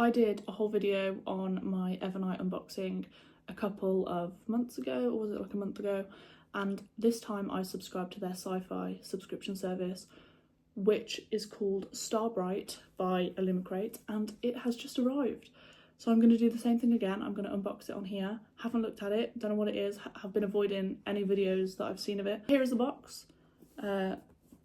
I did a whole video on my Evernight unboxing a couple of months ago, or was it like a month ago? And this time I subscribed to their sci-fi subscription service, which is called Starbright by Illumicrate, and it has just arrived. So I'm going to do the same thing again. I'm going to unbox it on here. Haven't looked at it, don't know what it is, have been avoiding any videos that I've seen of it. Here is the box.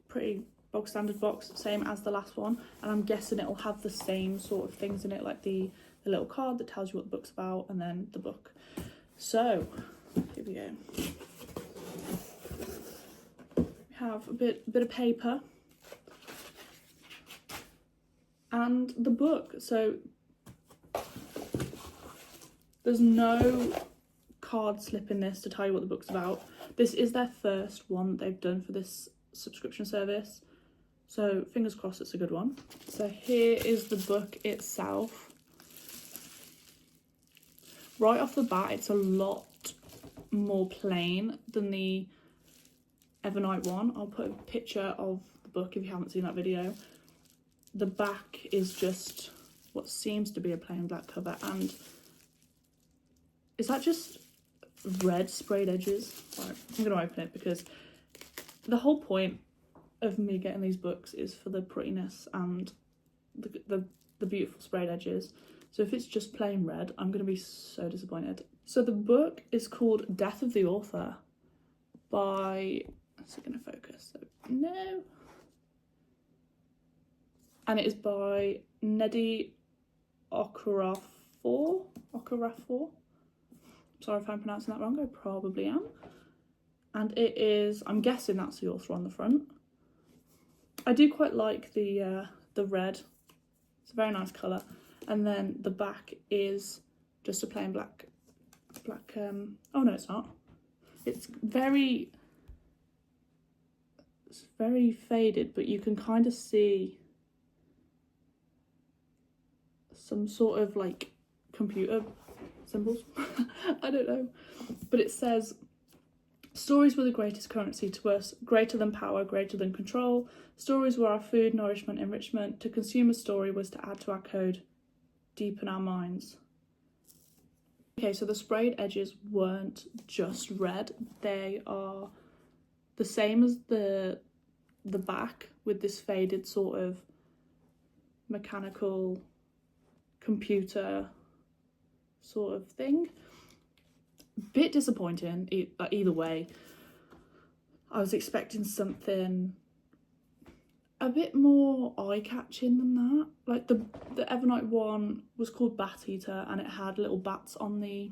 Pretty bog standard box, same as the last one, and I'm guessing it'll have the same sort of things in it, like the little card that tells you what the book's about, and then the book. So here we go. We have a bit of paper and the book. So there's no card slip in this to tell you what the book's about. This is their first one that they've done for this subscription service, so fingers crossed it's a good one. So here is the book itself. Right off the bat, it's a lot more plain than the Evernight one. I'll put a picture of the book if you haven't seen that video. The back is just what seems to be a plain black cover, and is that just red sprayed edges? Right, I'm gonna open it because the whole point of me getting these books is for the prettiness and the beautiful sprayed edges. So if it's just plain red, I'm gonna be so disappointed. So the book is called Death of the Author by, is it gonna focus? No. And it is by Nnedi Okorafor. Sorry if I'm pronouncing that wrong, I probably am. And it is, I'm guessing that's the author on the front. I do quite like the red. It's a very nice colour. And then the back is just a plain black, oh no it's not. It's very faded, but you can kind of see some sort of like computer symbols. I don't know. But it says, stories were the greatest currency to us, greater than power, greater than control. Stories were our food, nourishment, enrichment. To consume a story was to add to our code, deepen our minds. Okay, so the sprayed edges weren't just red. They are the same as the back, with this faded sort of mechanical computer sort of thing. Bit disappointing either way. I was expecting something a bit more eye-catching than that. Like the Evernight one was called Bat Eater, and it had little bats on the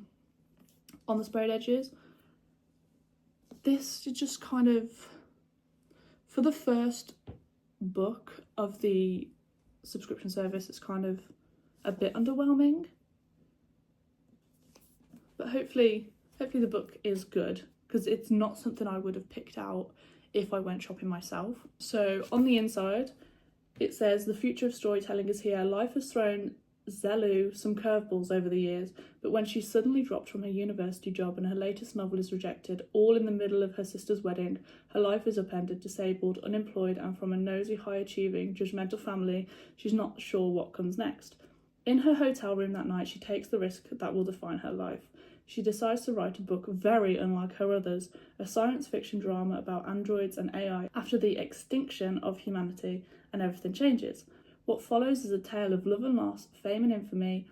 sprayed edges. This is just kind of, for the first book of the subscription service, it's kind of a bit underwhelming. But hopefully the book is good, because it's not something I would have picked out if I went shopping myself. So on the inside, it says, the future of storytelling is here. Life has thrown Zelu some curveballs over the years, but when she suddenly dropped from her university job and her latest novel is rejected, all in the middle of her sister's wedding, her life is upended, disabled, unemployed, and from a nosy, high-achieving, judgmental family, she's not sure what comes next. In her hotel room that night, she takes the risk that will define her life. She decides to write a book very unlike her others, a science fiction drama about androids and AI after the extinction of humanity, and everything changes. What follows is a tale of love and loss, fame and infamy,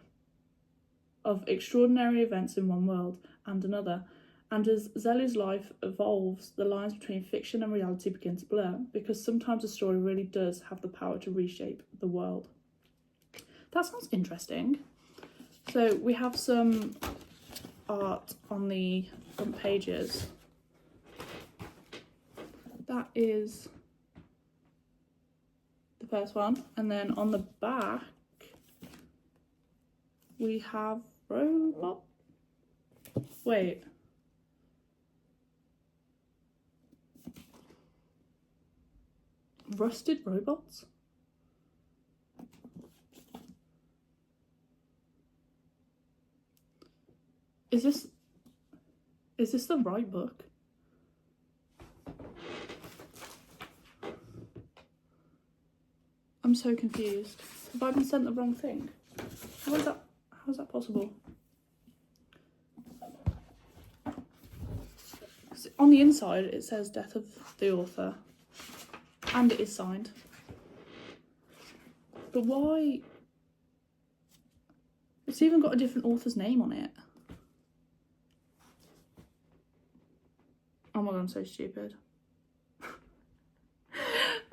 of extraordinary events in one world and another. And as Zelu's life evolves, the lines between fiction and reality begin to blur, because sometimes a story really does have the power to reshape the world. That sounds interesting. So we have some art on the front pages. That is the first one, and then on the back we have robot. Wait. Rusted robots? Is this the right book? I'm so confused. Have I been sent the wrong thing? How is that possible? On the inside it says death of the author and it is signed. But why? It's even got a different author's name on it. Oh my god, I'm so stupid.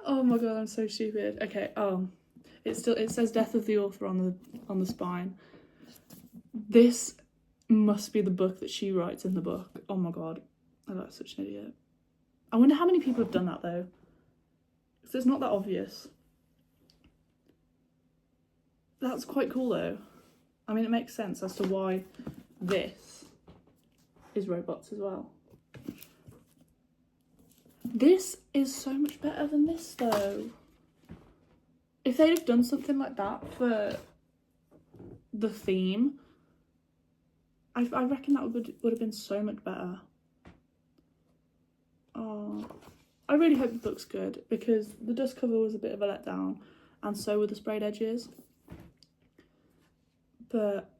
Oh my god, I'm so stupid. Okay, it says death of the author on the spine. This must be the book that she writes in the book. Oh my god, I look like such an idiot. I wonder how many people have done that though. Because it's not that obvious. That's quite cool though. I mean, it makes sense as to why this is robots as well. This is so much better than this though. If they'd have done something like that for the theme, I reckon that would have been so much better. Oh, I really hope the book's good because the dust cover was a bit of a letdown and so were the sprayed edges. But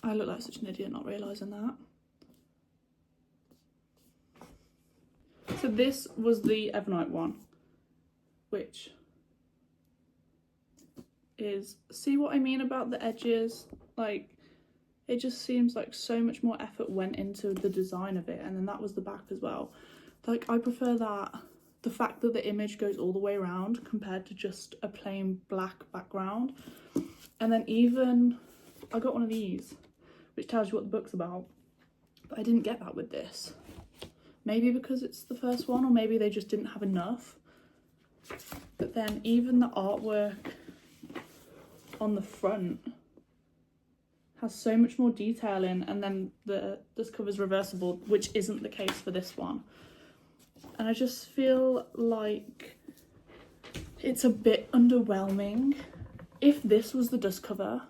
I look like such an idiot not realising that. So this was the Evernight one, which is, see what I mean about the edges? Like, it just seems like so much more effort went into the design of it, and then that was the back as well. Like, I prefer that, the fact that the image goes all the way around compared to just a plain black background. And then even, I got one of these, which tells you what the book's about, but I didn't get that with this. Maybe because it's the first one, or maybe they just didn't have enough. But then even the artwork on the front has so much more detail in, and then this cover's reversible, which isn't the case for this one. And I just feel like it's a bit underwhelming. If this was the dust cover,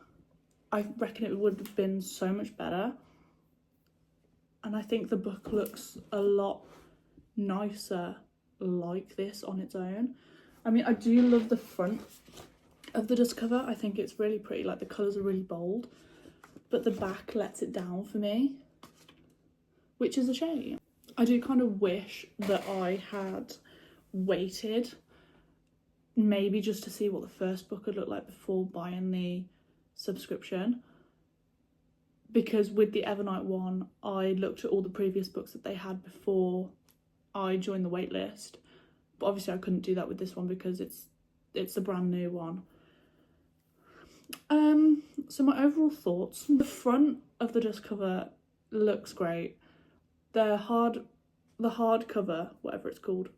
I reckon it would have been so much better. And I think the book looks a lot nicer like this on its own. I mean, I do love the front of the dust cover. I think it's really pretty, like the colours are really bold. But the back lets it down for me, which is a shame. I do kind of wish that I had waited maybe just to see what the first book would look like before buying the subscription. Because with the Evernight one, I looked at all the previous books that they had before I joined the waitlist. But obviously I couldn't do that with this one because it's a brand new one. So my overall thoughts. The front of the dust cover looks great. The hard cover, whatever it's called,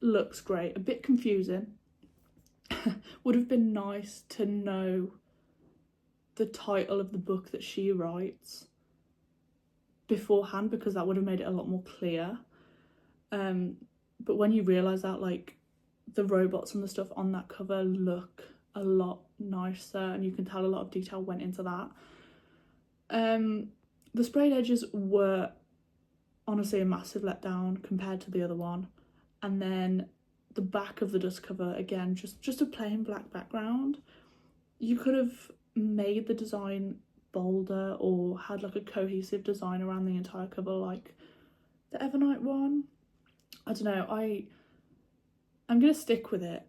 looks great. A bit confusing. Would have been nice to know the title of the book that she writes beforehand, because that would have made it a lot more clear. But when you realise that, like, the robots and the stuff on that cover look a lot nicer and you can tell a lot of detail went into that. The sprayed edges were honestly a massive letdown compared to the other one. And then the back of the dust cover, again, just a plain black background. You could have made the design bolder or had like a cohesive design around the entire cover like the Evernight one. I don't know, I'm gonna stick with it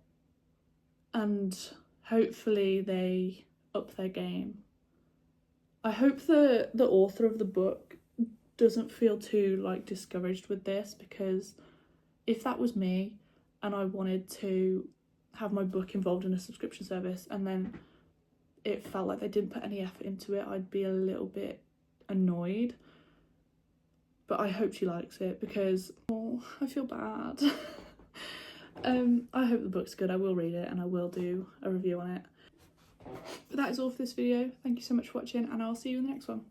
and hopefully they up their game. I hope the author of the book doesn't feel too like discouraged with this, because if that was me and I wanted to have my book involved in a subscription service and then it felt like they didn't put any effort into it, I'd be a little bit annoyed. But I hope she likes it because, oh, I feel bad. I hope the book's good. I will read it and I will do a review on it. But that is all for this video. Thank you so much for watching and I'll see you in the next one.